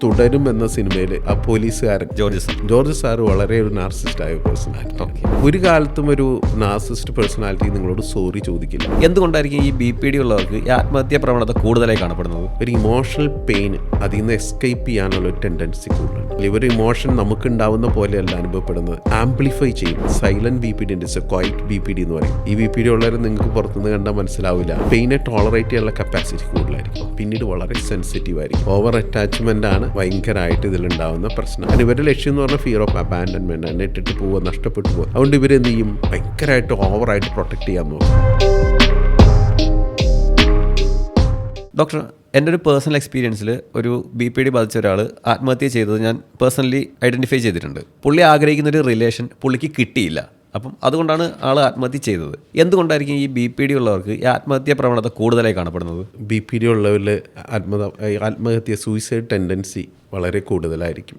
തുടരും എന്ന സിനിമയിൽ ആ പോലീസുകാരൻ ജോർജ് സാറ് വളരെ ഒരു നാർസിസ്റ്റ് ആയ പേഴ്സണാലിറ്റി. ഒരു കാലത്തും ഒരു നാർസിസ്റ്റ് പേഴ്സണാലിറ്റി നിങ്ങളോട് സോറി ചോദിക്കില്ല. എന്തുകൊണ്ടായിരിക്കും ഈ BPD ഉള്ളവർക്ക് ഈ ആത്മഹത്യാ പ്രവണത കൂടുതലായി കാണപ്പെടുന്നത്? ഒരു ഇമോഷണൽ പെയിൻ അതിൽ നിന്ന് എസ്കേപ്പ് ചെയ്യാനുള്ള ഒരു ടെൻഡൻസി കൂടുതലുണ്ട്. ഇവർ ഇമോഷൻ നമുക്ക് ഉണ്ടാവുന്ന പോലെയല്ല അനുഭവപ്പെടുന്നത്, ആംപ്ലിഫൈ ചെയ്യും. സൈലന്റ് BPD ഉണ്ട്, ക്വൈറ്റ് BPD എന്ന് പറയും. ഈ BPD ഉള്ളവർ നിങ്ങൾക്ക് പുറത്തുനിന്ന് കണ്ടാൽ മനസ്സിലാവില്ല. പെയിനെ ടോളറേറ്റ് ചെയ്യാനുള്ള കപ്പാസിറ്റി കൂടുതലായിരിക്കും. പിന്നീട് വളരെ സെൻസിറ്റീവ് ആയിരിക്കും. ഓവർ അറ്റാച്ച്മെന്റ് ആണ് ഭയങ്കരമായിട്ട് ഇതിലുണ്ടാവുന്ന പ്രശ്നം. കാരണം ഇവരുടെ ലക്ഷ്യം എന്ന് പറഞ്ഞാൽ ഫിയർ ഓഫ് അബാൻഡൻമെന്റ് ആണ്. ഇട്ടിട്ട് പോവുക, നഷ്ടപ്പെട്ടു പോകുക. അതുകൊണ്ട് ഇവരെന്ത് ചെയ്യും, ഭയങ്കരമായിട്ട് ഓവറായിട്ട് പ്രൊട്ടക്ട് ചെയ്യാൻ നോക്കും. ഡോക്ടർ, എൻ്റെ ഒരു പേഴ്സണൽ എക്സ്പീരിയൻസിൽ ഒരു BPD ബാധിച്ച ഒരാൾ ആത്മഹത്യ ചെയ്തത് ഞാൻ പേഴ്സണലി ഐഡൻറ്റിഫൈ ചെയ്തിട്ടുണ്ട്. പുള്ളി ആഗ്രഹിക്കുന്ന ഒരു റിലേഷൻ പുള്ളിക്ക് കിട്ടിയില്ല. അപ്പം അതുകൊണ്ടാണ് ആൾ ആത്മഹത്യ ചെയ്തത്. എന്തുകൊണ്ടായിരിക്കും ഈ BPD ഉള്ളവർക്ക് ഈ ആത്മഹത്യാ പ്രവണത കൂടുതലായി കാണപ്പെടുന്നത്? BPD ഉള്ളവരിൽ ആത്മഹത്യ സൂയിസൈഡ് ടെൻഡൻസി വളരെ കൂടുതലായിരിക്കും.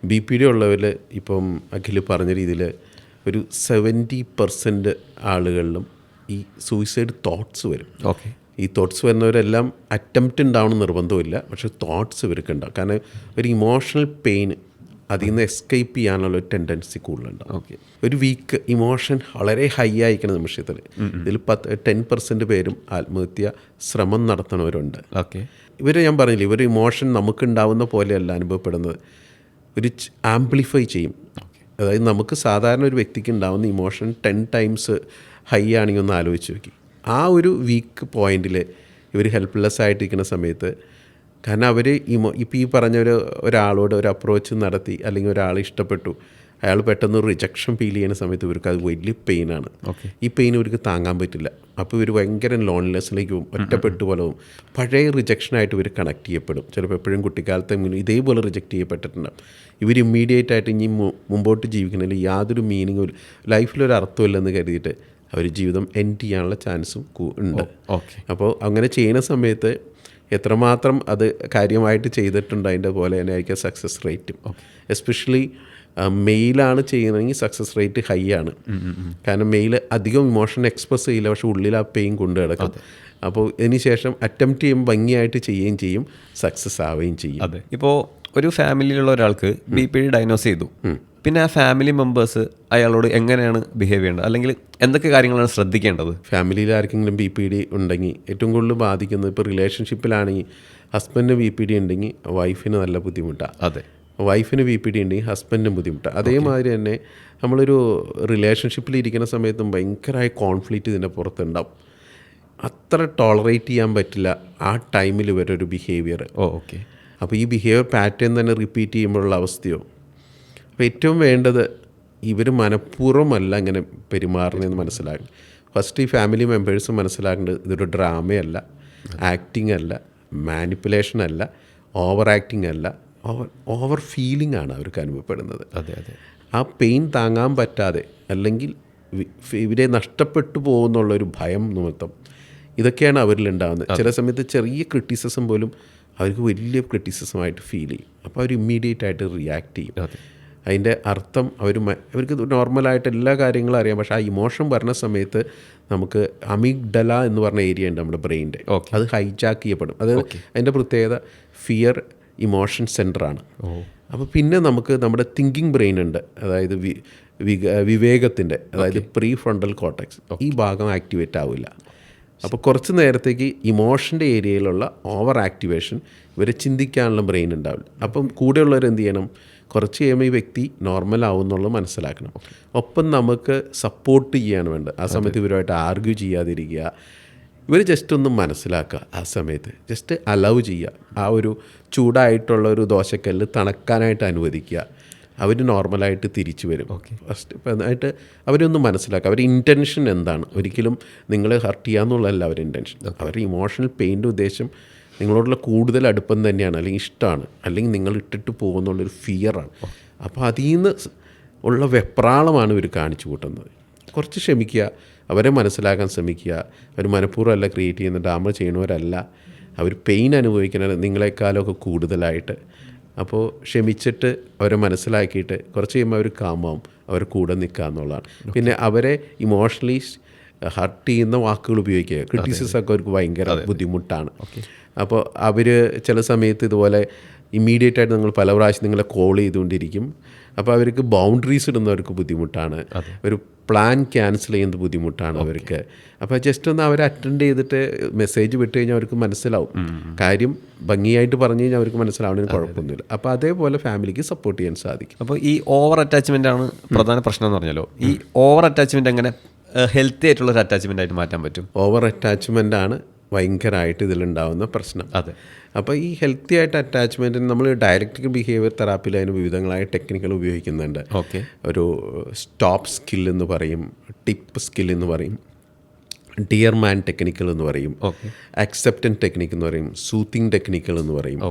BPD ഉള്ളവരിൽ ഇപ്പം അഖിൽ പറഞ്ഞ രീതിയിൽ ഒരു 70% ആളുകളിലും ഈ സൂയിസൈഡ് തോട്ട്സ് വരും. ഈ തോട്ട്സ് വരുന്നവരെല്ലാം അറ്റംപ്റ്റ് ഉണ്ടാവണം നിർബന്ധമില്ല, പക്ഷേ തോട്ട്സ് ഇവർക്ക് ഉണ്ടാവും. കാരണം ഒരു ഇമോഷണൽ പെയിൻ അതിൽ നിന്ന് എസ്കേപ്പ് ചെയ്യാനുള്ള ഒരു ടെൻഡൻസി കൂടുതലുണ്ടാവും. ഒരു വീക്ക് ഇമോഷൻ വളരെ ഹൈ ആയിരിക്കുന്ന നിമിഷത്തിൽ ഇതിൽ 10% പേരും ആത്മഹത്യ ശ്രമം നടത്തുന്നവരുണ്ട്. ഇവർ ഞാൻ പറഞ്ഞില്ല, ഇവർ ഇമോഷൻ നമുക്കുണ്ടാവുന്ന പോലെയല്ല അനുഭവപ്പെടുന്നത്, ഒരു ആംപ്ലിഫൈ ചെയ്യും. അതായത് നമുക്ക് സാധാരണ ഒരു വ്യക്തിക്ക് ഉണ്ടാവുന്ന ഇമോഷൻ 10 times ഹൈ ആണെങ്കിൽ ഒന്ന് ആലോചിച്ച് നോക്കി. ആ ഒരു വീക്ക് പോയിന്റിൽ ഇവർ ഹെൽപ്ലെസ് ആയിട്ടിരിക്കുന്ന സമയത്ത്, കാരണം അവർ ഇപ്പോൾ ഈ പറഞ്ഞ ഒരാളോട് ഒരു അപ്രോച്ച് നടത്തി അല്ലെങ്കിൽ ഒരാൾ ഇഷ്ടപ്പെട്ടു, അയാൾ പെട്ടെന്ന് ഒരു റിജക്ഷൻ ഫീൽ ചെയ്യുന്ന സമയത്ത് ഇവർക്ക് അത് വലിയ പെയിനാണ്. ഈ പെയിൻ ഇവർക്ക് താങ്ങാൻ പറ്റില്ല. അപ്പോൾ ഇവർ ഭയങ്കര ലോൺലെസ്സിലേക്ക് പോകും, ഒറ്റപ്പെട്ടു പോലെ പോകും. പഴയ റിജക്ഷനായിട്ട് ഇവർ കണക്ട് ചെയ്യപ്പെടും. ചിലപ്പോൾ എപ്പോഴും കുട്ടിക്കാലത്തെ ഇതേപോലെ റിജക്റ്റ് ചെയ്യപ്പെട്ടിട്ടുണ്ടാകും. ഇവർ ഇമ്മീഡിയറ്റ് ആയിട്ട് ഇനി മുമ്പോട്ട് ജീവിക്കുന്നതിൽ യാതൊരു മീനിങ്ങും ലൈഫിലൊരു അർത്ഥമില്ലെന്ന് കരുതിയിട്ട് അവർ ജീവിതം എൻഡ് ചെയ്യാനുള്ള ചാൻസും ഉണ്ട്. അപ്പോൾ അങ്ങനെ ചെയ്യുന്ന സമയത്ത് എത്രമാത്രം അത് കാര്യമായിട്ട് ചെയ്തിട്ടുണ്ട് അതിൻ്റെ പോലെ തന്നെ ആയിരിക്കും സക്സസ് റേറ്റും. എസ്പെഷ്യലി മെയിലാണ് ചെയ്യുന്നതെങ്കിൽ സക്സസ് റേറ്റ് ഹൈ ആണ്. കാരണം മെയിൽ അധികം ഇമോഷൻ എക്സ്പ്രസ് ചെയ്യില്ല, പക്ഷേ ഉള്ളിൽ ആ പെയിൻ കൊണ്ടു കിടക്കും. അപ്പോൾ ഇതിന് ശേഷം അറ്റംപ്റ്റ് ചെയ്യുമ്പോൾ ഭംഗിയായിട്ട് ചെയ്യുകയും ചെയ്യും, സക്സസ് ആവുകയും ചെയ്യും. അതെ, ഇപ്പോൾ ഒരു ഫാമിലിയിലുള്ള ഒരാൾക്ക് BPD ഡയഗ്നോസ് ചെയ്തു, പിന്നെ ആ ഫാമിലി മെമ്പേഴ്സ് അയാളോട് എങ്ങനെയാണ് ബിഹേവ് ചെയ്യേണ്ടത്, അല്ലെങ്കിൽ എന്തൊക്കെ കാര്യങ്ങളാണ് ശ്രദ്ധിക്കേണ്ടത്? ഫാമിലിയിൽ ആർക്കെങ്കിലും BPD ഉണ്ടെങ്കിൽ ഏറ്റവും കൂടുതൽ ബാധിക്കുന്നത്, ഇപ്പോൾ റിലേഷൻഷിപ്പിലാണെങ്കിൽ ഹസ്ബൻഡിന് BPD ഉണ്ടെങ്കിൽ വൈഫിന് നല്ല ബുദ്ധിമുട്ടാണ്. വൈഫിന് BPD ഉണ്ടെങ്കിൽ ഹസ്ബൻഡിനും ബുദ്ധിമുട്ടാണ്. അതേമാതിരി തന്നെ നമ്മളൊരു റിലേഷൻഷിപ്പിലിരിക്കുന്ന സമയത്തും ഭയങ്കരമായ കോൺഫ്ലിക്റ്റ് ഇതിൻ്റെ പുറത്തുണ്ടാവും. അത്ര ടോളറേറ്റ് ചെയ്യാൻ പറ്റില്ല ആ ടൈമിൽ ഇവരൊരു ബിഹേവിയർ. അപ്പോൾ ഈ ബിഹേവിയർ പാറ്റേൺ തന്നെ റിപ്പീറ്റ് ചെയ്യുമ്പോഴുള്ള അവസ്ഥയോ. അപ്പോൾ ഏറ്റവും വേണ്ടത് ഇവർ മനഃപൂർവ്വമല്ല ഇങ്ങനെ പെരുമാറുന്നതെന്ന് മനസ്സിലാക്കണം. ഫസ്റ്റ് ഈ ഫാമിലി മെമ്പേഴ്സ് മനസ്സിലാക്കേണ്ടത് ഇതൊരു ഡ്രാമയല്ല, ആക്ടിങ് അല്ല, മാനിപ്പുലേഷൻ അല്ല, ഓവർ ആക്ടിങ് അല്ല, ഓവർ ഫീലിംഗ് ആണ് അവർക്ക് അനുഭവപ്പെടുന്നത്. ആ പെയിൻ താങ്ങാൻ പറ്റാതെ അല്ലെങ്കിൽ ഇവരെ നഷ്ടപ്പെട്ടു പോകുന്നുള്ളൊരു ഭയം നിമിത്തം ഇതൊക്കെയാണ് അവരിലുണ്ടാകുന്നത്. ചില സമയത്ത് ചെറിയ ക്രിറ്റിസിസം പോലും അവർക്ക് വലിയ ക്രിറ്റിസിസമായിട്ട് ഫീൽ ചെയ്യും. അപ്പോൾ അവർ ഇമ്മീഡിയറ്റ് ആയിട്ട് റിയാക്ട് ചെയ്യും. അതിൻ്റെ അർത്ഥം അവർക്ക് നോർമലായിട്ട് എല്ലാ കാര്യങ്ങളും അറിയാം, പക്ഷേ ആ ഇമോഷൻ വരുന്ന സമയത്ത് നമുക്ക് അമിഗ്ഡല എന്ന് പറഞ്ഞ ഏരിയ ഉണ്ട് നമ്മുടെ ബ്രെയിനിൻ്റെ, അത് ഹൈജാക്ക് ചെയ്യപ്പെടും. അത് അതിൻ്റെ പ്രത്യേകത ഫിയർ ഇമോഷൻ സെൻറ്ററാണ്. അപ്പോൾ പിന്നെ നമുക്ക് നമ്മുടെ തിങ്കിങ് ബ്രെയിൻ ഉണ്ട്, അതായത് വിവേകത്തിൻ്റെ, അതായത് പ്രീ ഫ്രണ്ടൽ കോർട്ടെക്സ്, ഈ ഭാഗം ആക്ടിവേറ്റ് ആവില്ല. അപ്പോൾ കുറച്ച് നേരത്തേക്ക് ഇമോഷൻ്റെ ഏരിയയിലുള്ള ഓവർ ആക്ടിവേഷൻ ഇവരെ ചിന്തിക്കാനുള്ള ബ്രെയിൻ ഉണ്ടാവില്ല. അപ്പം കൂടെയുള്ളവർ എന്ത് ചെയ്യണം, കുറച്ച് കഴിയുമ്പോൾ ഈ വ്യക്തി നോർമൽ ആവുമെന്നുള്ളത് മനസ്സിലാക്കണം. ഒപ്പം നമുക്ക് സപ്പോർട്ട് ചെയ്യാണ് വേണ്ടത്. ആ സമയത്ത് ഇവരുമായിട്ട് ആർഗ്യൂ ചെയ്യാതിരിക്കുക, ഇവർ ജസ്റ്റ് ഒന്ന് മനസ്സിലാക്കുക. ആ സമയത്ത് ജസ്റ്റ് അലൗ ചെയ്യുക. ആ ഒരു ചൂടായിട്ടുള്ള ഒരു ദോശക്കല്ല് തണുക്കാനായിട്ട് അനുവദിക്കുക. അവർ നോർമലായിട്ട് തിരിച്ചു വരും. ഫസ്റ്റ് ഇപ്പം എന്നിട്ട് അവരൊന്ന് മനസ്സിലാക്കുക അവരുടെ ഇൻറ്റൻഷൻ എന്താണ്. ഒരിക്കലും നിങ്ങളെ ഹർട്ട് ചെയ്യാമെന്നുള്ളതല്ല അവരുടെ ഇൻറ്റൻഷൻ. അവരുടെ ഇമോഷണൽ പെയിൻ്റെ ഉദ്ദേശം നിങ്ങളോടുള്ള കൂടുതൽ അടുപ്പം തന്നെയാണ്, അല്ലെങ്കിൽ ഇഷ്ടമാണ്, അല്ലെങ്കിൽ നിങ്ങൾ ഇട്ടിട്ട് പോകുന്നുള്ളൊരു ഫിയറാണ്. അപ്പോൾ അതിൽ നിന്ന് ഉള്ള വെപ്രാളമാണ് ഇവർ കാണിച്ചു കൂട്ടുന്നത്. കുറച്ച് ക്ഷമിക്കുക, അവരെ മനസ്സിലാക്കാൻ ശ്രമിക്കുക. അവർ മനഃപൂർവ്വമല്ല ക്രിയേറ്റ് ചെയ്യുന്ന ഡ്രാമ ചെയ്യണവരല്ല, അവർ പെയിൻ അനുഭവിക്കുന്നത് നിങ്ങളെക്കാളൊക്കെ കൂടുതലായിട്ട്. അപ്പോൾ ക്ഷമിച്ചിട്ട് അവരെ മനസ്സിലാക്കിയിട്ട് കുറച്ച് കഴിയുമ്പോൾ അവർ കാമാവും, അവർ കൂടെ നിൽക്കുക എന്നുള്ളതാണ്. പിന്നെ അവരെ ഇമോഷണലി ഹർട്ട് ചെയ്യുന്ന വാക്കുകൾ ഉപയോഗിക്കുക. ക്രിറ്റിസിസം ഒക്കെ അവർക്ക് ഭയങ്കര ബുദ്ധിമുട്ടാണ്. അപ്പോൾ അവർ ചില സമയത്ത് ഇതുപോലെ ഇമ്മീഡിയറ്റ് ആയിട്ട് നിങ്ങൾ പല പ്രാവശ്യം നിങ്ങളെ കോൾ ചെയ്തുകൊണ്ടിരിക്കും. അപ്പോൾ അവർക്ക് ബൗണ്ടറീസ് ഇടുന്നവർക്ക് ബുദ്ധിമുട്ടാണ്, ഒരു പ്ലാൻ ക്യാൻസൽ ചെയ്യുന്നത് ബുദ്ധിമുട്ടാണ് അവർക്ക്. അപ്പോൾ ജസ്റ്റ് ഒന്ന് അവരെ അറ്റൻഡ് ചെയ്തിട്ട് മെസ്സേജ് വിട്ട് കഴിഞ്ഞാൽ അവർക്ക് മനസ്സിലാവും, കാര്യം ഭംഗിയായിട്ട് പറഞ്ഞു കഴിഞ്ഞാൽ അവർക്ക് മനസ്സിലാവണതിന് കുഴപ്പമൊന്നുമില്ല. അപ്പോൾ അതേപോലെ ഫാമിലിക്ക് സപ്പോർട്ട് ചെയ്യാൻ സാധിക്കും. അപ്പോൾ ഈ ഓവർ അറ്റാച്ച്മെൻ്റ് ആണ് പ്രധാന പ്രശ്നം എന്ന് പറഞ്ഞല്ലോ. ഈ ഓവർ അറ്റാച്ച്മെൻ്റ് എങ്ങനെ ഹെൽത്തി ആയിട്ടുള്ള ഒരു അറ്റാച്ച്മെൻ്റ് ആയിട്ട് മാറ്റാൻ പറ്റും? ഓവർ അറ്റാച്ച്മെൻ്റ് ആണ് ഭയങ്കരമായിട്ട് ഇതിലുണ്ടാവുന്ന പ്രശ്നം. അതെ. അപ്പോൾ ഈ ഹെൽത്തി ആയിട്ട് അറ്റാച്ച്മെൻറ്റിന് നമ്മൾ ഡയലക്റ്റിക്കൽ ബിഹേവിയർ തെറാപ്പിയിൽ അതിന് വിവിധങ്ങളായ ടെക്നിക്കുകൾ ഉപയോഗിക്കുന്നുണ്ട്. ഓക്കെ. ഒരു സ്റ്റോപ്പ് സ്കിൽ എന്ന് പറയും, ടിപ്പ് സ്കിൽ എന്ന് പറയും, ഡിയർ മാൻ ടെക്നിക്കൽ എന്ന് പറയും, അക്സെപ്റ്റൻസ് ടെക്നിക്ക് എന്ന് പറയും, സൂത്തിങ് ടെക്നിക്കൽ എന്ന് പറയും.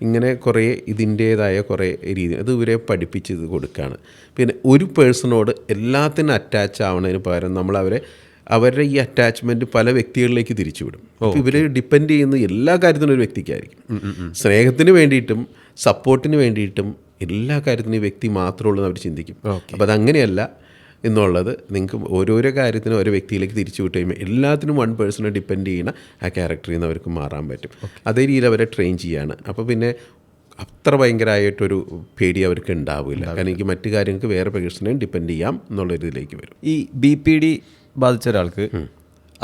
ഇങ്ങനെ കുറേ ഇതിൻ്റേതായ കുറേ രീതി അത് ഇവരെ പഠിപ്പിച്ച് ഇത് കൊടുക്കുകയാണ്. പിന്നെ ഒരു പേഴ്സണോട് എല്ലാത്തിനും അറ്റാച്ച് ആവുന്നതിന് പകരം നമ്മൾ അവരുടെ ഈ അറ്റാച്ച്മെൻറ്റ് പല വ്യക്തികളിലേക്ക് തിരിച്ചുവിടും. അപ്പോൾ ഇവർ ഡിപ്പെൻഡ് ചെയ്യുന്ന എല്ലാ കാര്യത്തിനും ഒരു വ്യക്തിക്കായിരിക്കും. സ്നേഹത്തിന് വേണ്ടിയിട്ടും സപ്പോർട്ടിന് വേണ്ടിയിട്ടും എല്ലാ കാര്യത്തിനും ഈ വ്യക്തി മാത്രമേ ഉള്ളൂ എന്ന് അവർ ചിന്തിക്കും. അപ്പോൾ അതങ്ങനെയല്ല എന്നുള്ളത് നിങ്ങൾക്ക് ഓരോരോ കാര്യത്തിനും ഓരോ വ്യക്തിയിലേക്ക് തിരിച്ചു വിട്ട് കഴിയുമ്പോൾ എല്ലാത്തിനും വൺ പേഴ്സണെ ഡിപ്പെൻഡ് ചെയ്യുന്ന ആ ക്യാരക്ടറിൽ നിന്ന് അവർക്ക് മാറാൻ പറ്റും. അതേ രീതിയിൽ അവരെ ട്രെയിൻ ചെയ്യാണ്. അപ്പോൾ പിന്നെ അത്ര ഭയങ്കരമായിട്ടൊരു പേടി അവർക്ക് ഉണ്ടാവില്ല. കാരണം എനിക്ക് മറ്റു കാര്യങ്ങൾക്ക് വേറെ പേഴ്സണെയും ഡിപ്പെൻഡ് ചെയ്യാം എന്നുള്ളൊരിതിലേക്ക് വരും. ഈ BPD ബാധിച്ച ഒരാൾക്ക്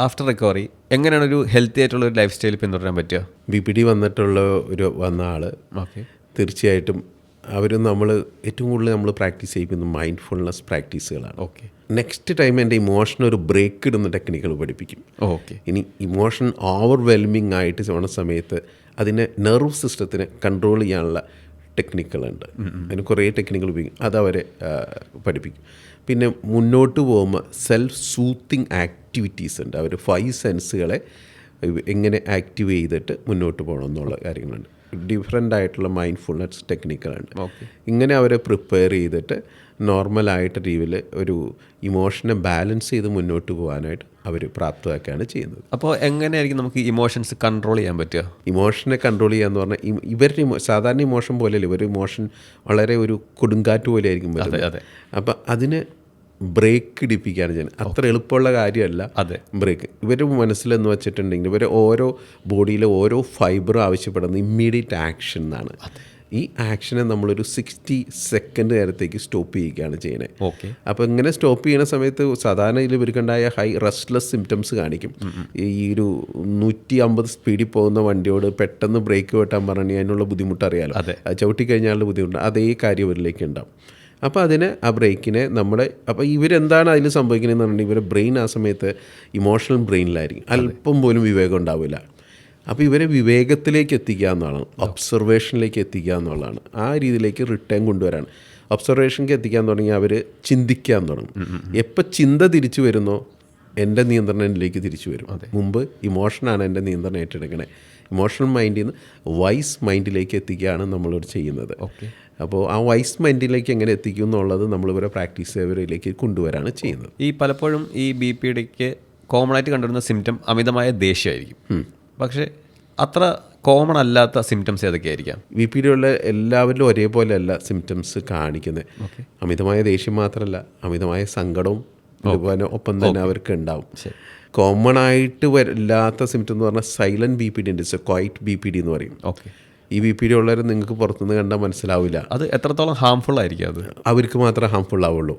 ആഫ്റ്റർ റിക്കവറി എങ്ങനെയാണ് ഒരു ഹെൽത്തി ആയിട്ടുള്ള ഒരു ലൈഫ് സ്റ്റൈൽ പിന്തുടരാൻ പറ്റുക? BPD വന്ന ആൾ തീർച്ചയായിട്ടും നമ്മൾ ഏറ്റവും കൂടുതൽ നമ്മൾ പ്രാക്ടീസ് ചെയ്യുന്ന മൈൻഡ്ഫുൾനെസ് പ്രാക്ടീസുകളാണ്. നെക്സ്റ്റ് ടൈം എൻ്റെ ഇമോഷൻ ഒരു ബ്രേക്ക് ഇടുന്ന ടെക്നിക്കുകൾ പഠിപ്പിക്കും. ഇനി ഇമോഷൻ ഓവർവെൽമിങ് ആയിട്ട് ചെയ്യുന്ന സമയത്ത് അതിനെ നെർവ് സിസ്റ്റത്തിനെ കൺട്രോൾ ചെയ്യാനുള്ള ടെക്നിക്കുകളുണ്ട്. അതിന് കുറേ ടെക്നിക്കുകൾ ഉപയോഗിക്കും, അതവരെ പഠിപ്പിക്കും. പിന്നെ മുന്നോട്ട് പോകുമ്പോൾ സെൽഫ് സൂത്തിങ് ആക്ടിവിറ്റീസ് ഉണ്ട്. അവർ 5 സെൻസുകളെ എങ്ങനെ ആക്റ്റീവ് ചെയ്തിട്ട് മുന്നോട്ട് പോകണം എന്നുള്ള കാര്യങ്ങളുണ്ട്. ഡിഫറെൻ്റ് ആയിട്ടുള്ള മൈൻഡ്ഫുൾനെസ് ടെക്നിക്കുകളുണ്ട്. ഇങ്ങനെ അവരെ പ്രിപ്പയർ ചെയ്തിട്ട് നോർമലായിട്ട് രീതിയിൽ ഒരു ഇമോഷനെ ബാലൻസ് ചെയ്ത് മുന്നോട്ട് പോകാനായിട്ട് അവർ പ്രാപ്തമാക്കുകയാണ് ചെയ്യുന്നത്. അപ്പോൾ എങ്ങനെയായിരിക്കും നമുക്ക് ഇമോഷൻസ് കൺട്രോൾ ചെയ്യാൻ പറ്റുക? ഇമോഷനെ കൺട്രോൾ ചെയ്യുക എന്ന് പറഞ്ഞാൽ ഇവരുടെ സാധാരണ ഇമോഷൻ പോലെയല്ല, ഇവരുടെ ഇമോഷൻ വളരെ ഒരു കൊടുങ്കാറ്റ് പോലെ ആയിരിക്കും വരുന്നത്. അപ്പം അതിന് ബ്രേക്ക് ഇടിപ്പിക്കുകയാണ് ചെയ്യുന്നത്. അത്ര എളുപ്പമുള്ള കാര്യമല്ല ബ്രേക്ക്. ഇവരുടെ മനസ്സിലെന്ന് വെച്ചിട്ടുണ്ടെങ്കിൽ ഇവരെ ഓരോ ബോഡിയിലെ ഓരോ ഫൈബറും ആവശ്യപ്പെടുന്ന ഇമ്മീഡിയറ്റ് ആക്ഷൻ എന്നാണ്. ഈ ആക്ഷനെ നമ്മളൊരു 60 സെക്കൻഡ് നേരത്തേക്ക് സ്റ്റോപ്പ് ചെയ്യുകയാണ് ചെയ്യുന്നത്. അപ്പോൾ ഇങ്ങനെ സ്റ്റോപ്പ് ചെയ്യുന്ന സമയത്ത് സാധാരണ ഇതിൽ ഇവർക്കുണ്ടായ ഹൈ റെസ്റ്റ്ലെസ് സിംറ്റംസ് കാണിക്കും. ഈ ഒരു 150 സ്പീഡിൽ പോകുന്ന വണ്ടിയോട് പെട്ടെന്ന് ബ്രേക്ക് വെട്ടാൻ പറഞ്ഞാൽ അതിനുള്ള ബുദ്ധിമുട്ട് അറിയാലോ, ചവിട്ടിക്കഴിഞ്ഞാലുള്ള ബുദ്ധിമുട്ട് അതേ കാര്യം ഇവരിലേക്ക് ഉണ്ടാവും. അപ്പോൾ ആ ബ്രേക്കിനെ അപ്പോൾ ഇവരെന്താണ് അതിൽ സംഭവിക്കുന്നതെന്ന് പറഞ്ഞിട്ടുണ്ടെങ്കിൽ ഇവരുടെ ബ്രെയിൻ ആ സമയത്ത് ഇമോഷണൽ ബ്രെയിനിലായിരിക്കും, അല്പം പോലും വിവേകം ഉണ്ടാവില്ല. അപ്പോൾ ഇവരെ വിവേകത്തിലേക്ക് എത്തിക്കുക എന്നുള്ളതാണ്, ഒബ്സർവേഷനിലേക്ക് എത്തിക്കുക എന്നുള്ളതാണ്. ആ രീതിയിലേക്ക് റിട്ടേൺ കൊണ്ടുവരാണ്. ഒബ്സർവേഷനിലേക്ക് എത്തിക്കാൻ തുടങ്ങി അവർ ചിന്തിക്കാൻ തുടങ്ങും. എപ്പോൾ ചിന്ത തിരിച്ചു വരുന്നോ എൻ്റെ നിയന്ത്രണം എന്നിലേക്ക് തിരിച്ചു വരും. മുമ്പ് ഇമോഷനാണ് എൻ്റെ നിയന്ത്രണം ഏറ്റെടുക്കണേ. ഇമോഷണൽ മൈൻഡിൽ നിന്ന് വൈസ് മൈൻഡിലേക്ക് എത്തിക്കുകയാണ് നമ്മളോട് ചെയ്യുന്നത്. അപ്പോൾ ആ വൈസ് മൈൻഡിലേക്ക് എങ്ങനെ എത്തിക്കും എന്നുള്ളത് നമ്മളിവരെ പ്രാക്ടീസ് ഇവരിലേക്ക് കൊണ്ടുവരാണ് ചെയ്യുന്നത്. ഈ പലപ്പോഴും ഈ BPDക്ക് കോമൺ ആയിട്ട് കണ്ടുവരുന്ന സിംറ്റം അമിതമായ ദേഷ്യമായിരിക്കും. പക്ഷേ അത്ര കോമൺ അല്ലാത്ത സിംറ്റംസ് ഏതൊക്കെയായിരിക്കാം? BPD ഉള്ള എല്ലാവരിലും ഒരേപോലെ അല്ല സിംറ്റംസ് കാണിക്കുന്നത്. അമിതമായ ദേഷ്യം മാത്രമല്ല, അമിതമായ സങ്കടവും അതുപോലെ ഒപ്പം തന്നെ അവർക്ക് ഉണ്ടാവും. കോമൺ ആയിട്ട് വരില്ലാത്ത സിംറ്റം എന്ന് പറഞ്ഞാൽ സൈലൻറ്റ് BPD ഉണ്ട്, ക്വൈറ്റ് BPD എന്ന് പറയും. ഈ BPD ഉള്ളവർ നിങ്ങൾക്ക് പുറത്തുനിന്ന് കണ്ടാൽ മനസ്സിലാവില്ല. അത് എത്രത്തോളം ഹാംഫുൾ ആയിരിക്കും? അത് അവർക്ക് മാത്രമേ ഹാംഫുൾ ആവുള്ളൂ,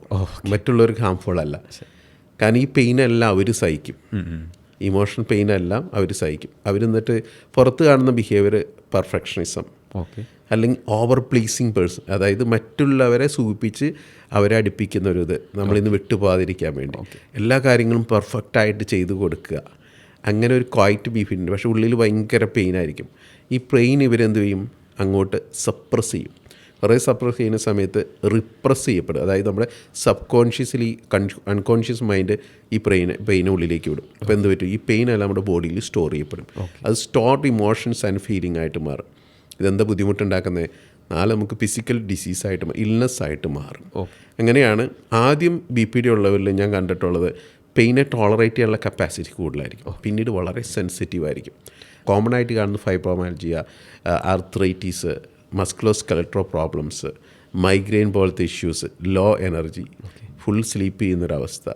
മറ്റുള്ളവർക്ക് ഹാംഫുൾ അല്ല. കാരണം ഈ പെയിനെല്ലാം അവർ സഹിക്കും, ഇമോഷണൽ പെയിനെല്ലാം അവർ സഹിക്കും. അവരെന്നിട്ട് പുറത്ത് കാണുന്ന ബിഹേവിയർ പെർഫെക്ഷനിസം, അല്ലെങ്കിൽ ഓവർ പ്ലീസിങ് പേഴ്സൺ, അതായത് മറ്റുള്ളവരെ സൂചിപ്പിച്ച് അവരെ അടുപ്പിക്കുന്ന ഒരു ഇത് നമ്മളിന്ന് വിട്ടുപോകാതിരിക്കാൻ വേണ്ടി എല്ലാ കാര്യങ്ങളും പെർഫെക്റ്റായിട്ട് ചെയ്ത് കൊടുക്കുക. അങ്ങനെ ഒരു ക്വൈറ്റ് BPD ഉണ്ട്. പക്ഷേ ഉള്ളിൽ ഭയങ്കര പെയിനായിരിക്കും. ഈ പെയിൻ ഇവരെന്ത് ചെയ്യും, അങ്ങോട്ട് സപ്രസ് ചെയ്യും. കുറേ സപ്രസ് ചെയ്യുന്ന സമയത്ത് റിപ്രസ് ചെയ്യപ്പെടും. അതായത് നമ്മുടെ സബ് കോൺഷ്യസ്ലി അൺകോൺഷ്യസ് മൈൻഡ് ഈ പെയിനെ ഉള്ളിലേക്ക് വിടും. അപ്പോൾ എന്ത് പറ്റും, ഈ പെയിനെല്ലാം നമ്മുടെ ബോഡിയിൽ സ്റ്റോർ ചെയ്യപ്പെടും. അത് സ്റ്റോർഡ് ഇമോഷൻസ് ആൻഡ് ഫീലിംഗ് ആയിട്ട് മാറും. ഇതെന്താ ബുദ്ധിമുട്ടുണ്ടാക്കുന്നത്, നാളെ നമുക്ക് ഫിസിക്കൽ ഡിസീസായിട്ട് ഇൽനെസ് ആയിട്ട് മാറും. അങ്ങനെയാണ് ആദ്യം BPD ഉള്ളവരിൽ ഞാൻ കണ്ടിട്ടുള്ളത് പെയിനെ ടോളറേറ്റ് ചെയ്യാനുള്ള കപ്പാസിറ്റി കൂടുതലായിരിക്കും, പിന്നീട് വളരെ സെൻസിറ്റീവ് ആയിരിക്കും. കോമൺ ആയിട്ട് കാണുന്ന fibromyalgia, arthritis, musculoskeletal problems, migraine പോലത്തെ issues, low energy, full sleep ചെയ്യുന്നൊരവസ്ഥ,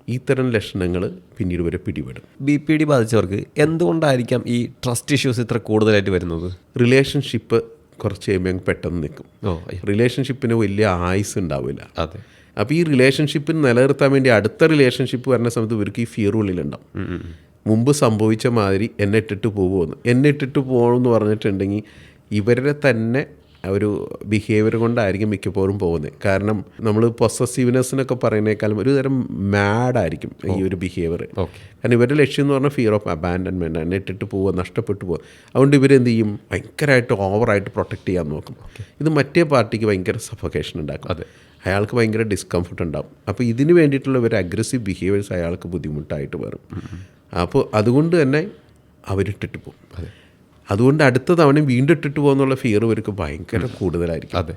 ഇത്തരം ലക്ഷണങ്ങൾ പിന്നീട് വരെ പിടിപെടും. BPD ബാധിച്ചവർക്ക് എന്തുകൊണ്ടായിരിക്കാം ഈ ട്രസ്റ്റ് ഇഷ്യൂസ് ഇത്ര കൂടുതലായിട്ട് വരുന്നത്? റിലേഷൻഷിപ്പ് കുറച്ച് കഴിയുമ്പോൾ പെട്ടെന്ന് നിൽക്കും. ഓ, റിലേഷൻഷിപ്പിന് വലിയ ആയുസ് ഉണ്ടാവില്ല. അതെ. അപ്പോൾ ഈ റിലേഷൻഷിപ്പിന് നിലനിർത്താൻ വേണ്ടി അടുത്ത റിലേഷൻഷിപ്പ് വരുന്ന സമയത്ത് ഇവർക്ക് ഈ ഫിയർ ഉള്ളിലുണ്ടാവും. മുമ്പ് സംഭവിച്ച മാതിരി എന്നെ ഇട്ടിട്ട് പോകുമെന്ന്. എന്നെ ഇട്ടിട്ട് പോകണമെന്ന് പറഞ്ഞിട്ടുണ്ടെങ്കിൽ ഇവരുടെ തന്നെ ഒരു ബിഹേവിയർ കൊണ്ടായിരിക്കും മിക്കപ്പോഴും പോകുന്നത്. കാരണം നമ്മൾ പൊസസീവ്നെസ്സിനൊക്കെ പറയുന്നേക്കാളും ഒരു തരം മാഡായിരിക്കും ഈ ഒരു ബിഹേവിയർ. കാരണം ഇവരുടെ ലക്ഷ്യം എന്ന് പറഞ്ഞാൽ ഫിയർ ഓഫ് അബാൻഡൻമെൻറ്റ്, എന്നെ ഇട്ടിട്ട് പോവുക, നഷ്ടപ്പെട്ടു പോകുക. അതുകൊണ്ട് ഇവരെന്ത് ചെയ്യും, ഭയങ്കരമായിട്ട് ഓവറായിട്ട് പ്രൊട്ടക്റ്റ് ചെയ്യാൻ നോക്കും. ഇത് മറ്റേ പാർട്ടിക്ക് ഭയങ്കര സഫോക്കേഷൻ ഉണ്ടാക്കും, അയാൾക്ക് ഭയങ്കര ഡിസ്കംഫർട്ട് ഉണ്ടാവും. അപ്പോൾ ഇതിന് വേണ്ടിയിട്ടുള്ള ഒരു അഗ്രസീവ് ബിഹേവിയേഴ്സ് അയാൾക്ക് ബുദ്ധിമുട്ടായിട്ട് വരും. അപ്പോൾ അതുകൊണ്ട് തന്നെ അവരിട്ടിട്ട് പോകും. അതുകൊണ്ട് അടുത്ത തവണ വീണ്ടും ഇട്ടിട്ട് പോകുന്നുള്ള ഫിയർ ഇവർക്ക് ഭയങ്കര കൂടുതലായിരിക്കും. അതെ.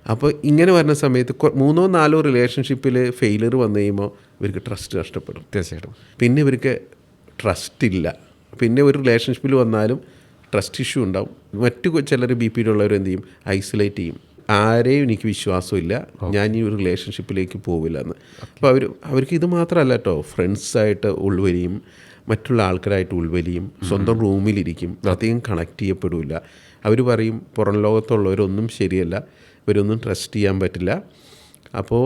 അപ്പോൾ ഇങ്ങനെ വരുന്ന സമയത്ത് 3-4 റിലേഷൻഷിപ്പിൽ ഫെയിലിയർ വന്നു കഴിയുമ്പോൾ ഇവർക്ക് ട്രസ്റ്റ് നഷ്ടപ്പെടും. തീർച്ചയായിട്ടും. പിന്നെ ഇവർക്ക് ട്രസ്റ്റ് ഇല്ല. പിന്നെ ഒരു റിലേഷൻഷിപ്പിൽ വന്നാലും ട്രസ്റ്റ് ഇഷ്യൂ ഉണ്ടാവും. മറ്റു ചിലർ BP ഉള്ളവർ എന്ത് ചെയ്യും, ഐസൊലേറ്റ് ചെയ്യും. ആരെയും എനിക്ക് വിശ്വാസമില്ല, ഞാൻ ഈ ഒരു റിലേഷൻഷിപ്പിലേക്ക് പോവില്ല എന്ന്. അപ്പോൾ അവർക്ക് ഇത് മാത്രമല്ല കേട്ടോ, ഫ്രണ്ട്സായിട്ട് ഉൾവലിയും, മറ്റുള്ള ആൾക്കാരായിട്ട് ഉൾവലിയും, സ്വന്തം റൂമിലിരിക്കും, അധികം കണക്ട് ചെയ്യപ്പെടില്ല. അവർ പറയും പുറം ലോകത്തുള്ളവരൊന്നും ശരിയല്ല, ഇവരൊന്നും ട്രസ്റ്റ് ചെയ്യാൻ പറ്റില്ല. അപ്പോൾ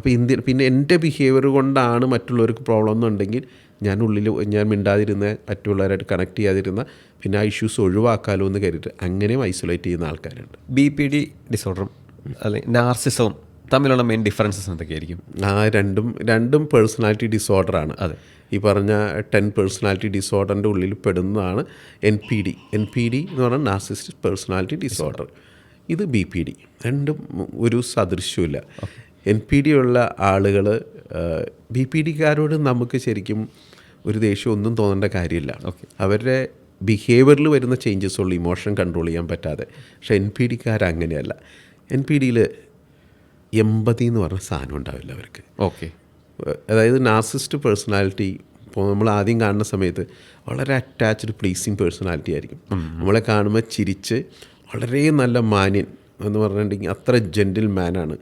പിന്നെ എൻ്റെ ബിഹേവിയർ കൊണ്ടാണ് മറ്റുള്ളവർക്ക് പ്രോബ്ലം എന്നുണ്ടെങ്കിൽ ഞാൻ മിണ്ടാതിരുന്ന, മറ്റുള്ളവരായിട്ട് കണക്ട് ചെയ്യാതിരുന്ന, പിന്നെ ആ ഇഷ്യൂസ് ഒഴിവാക്കാമല്ലോ എന്ന് കരുതിയിട്ട് അങ്ങനെയും ഐസൊലേറ്റ് ചെയ്യുന്ന ആൾക്കാരുണ്ട്. BPD ഡിസോർഡറും അല്ലെങ്കിൽ നാർസിസവും തമ്മിലുള്ള മെയിൻ ഡിഫറൻസസ് എന്തൊക്കെയായിരിക്കും? രണ്ടും പേഴ്സണാലിറ്റി ഡിസോർഡറാണ്. അതെ. ഈ പറഞ്ഞ 10 പേഴ്സണാലിറ്റി ഡിസോർഡറിൻ്റെ ഉള്ളിൽ പെടുന്നതാണ് NPD എന്ന് പറഞ്ഞാൽ നാർസിസിസ്റ്റിക് പേഴ്സണാലിറ്റി ഡിസോർഡർ. ഇത് BPD. രണ്ടും ഒരു സദൃശ്യമില്ല. NPD ഉള്ള ആളുകൾ BPDക്കാരോട് നമുക്ക് ശരിക്കും ഒരു ദേഷ്യം ഒന്നും തോന്നേണ്ട കാര്യമില്ല. അവരുടെ ബിഹേവിയറിൽ വരുന്ന ചേഞ്ചസ് ഉള്ളൂ ഇമോഷൻ കൺട്രോൾ ചെയ്യാൻ പറ്റാതെ. പക്ഷേ NPDക്കാർ അങ്ങനെയല്ല. NPDയിൽ എമ്പതി എന്ന് പറഞ്ഞ സാധനം ഉണ്ടാവില്ല അവർക്ക്. അതായത് നാർസിസ്റ്റ് പേഴ്സണാലിറ്റി ഇപ്പോൾ നമ്മൾ ആദ്യം കാണുന്ന സമയത്ത് വളരെ അറ്റാച്ച്ഡ് പ്ലീസിങ് പേഴ്സണാലിറ്റി ആയിരിക്കും. നമ്മളെ കാണുമ്പോൾ ചിരിച്ച് വളരെ നല്ല മാന്യൻ എന്ന് പറഞ്ഞിട്ടുണ്ടെങ്കിൽ അത്ര ജെൻറ്റിൽ മാനാണ്.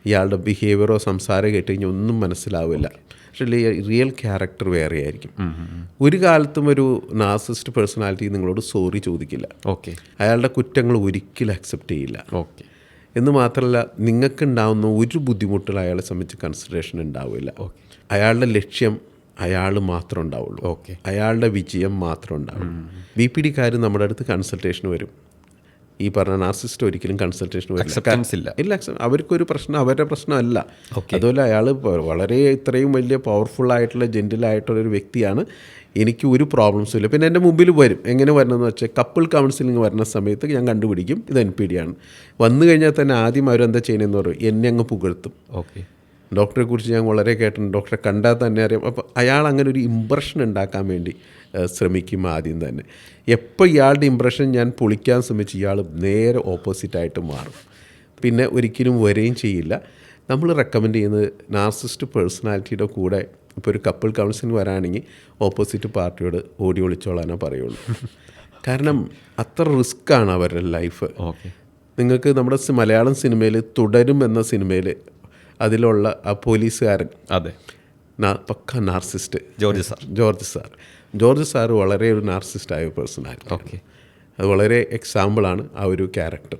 ഇയാളുടെ ബിഹേവിയറോ സംസാരം കേട്ട് കഴിഞ്ഞാൽ ഒന്നും മനസ്സിലാവില്ല. പക്ഷേ റിയൽ ക്യാരക്ടർ വേറെ ആയിരിക്കും. ഒരു കാലത്തും ഒരു നാർസിസ്റ്റ് പേഴ്സണാലിറ്റി നിങ്ങളോട് സോറി ചോദിക്കില്ല. അയാളുടെ കുറ്റങ്ങൾ ഒരിക്കലും അക്സെപ്റ്റ് ചെയ്യില്ല. എന്ന് മാത്രമല്ല, നിങ്ങൾക്കുണ്ടാവുന്ന ഒരു ബുദ്ധിമുട്ടുകൾ അയാളെ സംബന്ധിച്ച് കൺസിഡറേഷൻ ഉണ്ടാവില്ല. അയാളുടെ ലക്ഷ്യം അയാൾ മാത്രമേ ഉണ്ടാവുള്ളൂ. അയാളുടെ വിജയം മാത്രമേ ഉണ്ടാവുള്ളൂ. BPDക്കാർ നമ്മുടെ അടുത്ത് കൺസൾട്ടേഷൻ വരും. ഈ പറഞ്ഞ നാർസിസ്റ്റ് ഒരിക്കലും കൺസൾട്ടേഷൻ ഇല്ല. അവർക്കൊരു പ്രശ്നം അവരുടെ പ്രശ്നമല്ല. അതുപോലെ അയാൾ വളരെ ഇത്രയും വലിയ പവർഫുള്ളായിട്ടുള്ള ജെൻറ്റിലായിട്ടുള്ളൊരു വ്യക്തിയാണ്, എനിക്ക് ഒരു പ്രോബ്ലംസും ഇല്ല. പിന്നെ എൻ്റെ മുമ്പിൽ വരും. എങ്ങനെ വരണമെന്ന് വെച്ചാൽ കപ്പിൾ കൗൺസിലിംഗ് വരുന്ന സമയത്ത് ഞാൻ കണ്ടുപിടിക്കും ഇത് NPD ആണ്. വന്നു കഴിഞ്ഞാൽ തന്നെ ആദ്യം അവരെന്താ ചെയ്യുന്നതെന്ന് പറയും, എന്നെ അങ്ങ് പുകഴ്ത്തും. ഡോക്ടറെ കുറിച്ച് ഞാൻ വളരെ കേട്ടിട്ടുണ്ട്, ഡോക്ടറെ കണ്ടാൽ തന്നെ അറിയാം. അപ്പോൾ അയാൾ അങ്ങനെ ഒരു ഇമ്പ്രഷൻ ഉണ്ടാക്കാൻ വേണ്ടി ശ്രമിക്കും ആദ്യം തന്നെ. എപ്പോൾ ഇയാളുടെ ഇമ്പ്രഷൻ ഞാൻ പൊളിക്കാൻ ശ്രമിച്ച് ഇയാൾ നേരെ ഓപ്പോസിറ്റായിട്ട് മാറും. പിന്നെ ഒരിക്കലും വരികയും ചെയ്യില്ല. നമ്മൾ റെക്കമെൻഡ് ചെയ്യുന്നത് നാർസിസ്റ്റ് പേഴ്സണാലിറ്റിയുടെ കൂടെ ഇപ്പോൾ ഒരു കപ്പിൾ കൗൺസിലിംഗ് വരാണെങ്കിൽ ഓപ്പോസിറ്റ് പാർട്ടിയോട് ഓടി ഒളിച്ചോളാനേ പറയുള്ളൂ. കാരണം അത്ര റിസ്ക്കാണ് അവരുടെ ലൈഫ്. നിങ്ങൾക്ക് നമ്മുടെ മലയാളം സിനിമയിൽ തുടരും എന്ന സിനിമയിൽ അതിലുള്ള ആ പോലീസുകാരൻ, പക്ക നാർസിസ്റ്റ്, ജോർജ് സാർ വളരെ ഒരു നാർസിസ്റ്റായ പേഴ്സണാലിറ്റി. അത് വളരെ എക്സാമ്പിളാണ് ആ ഒരു ക്യാരക്ടർ.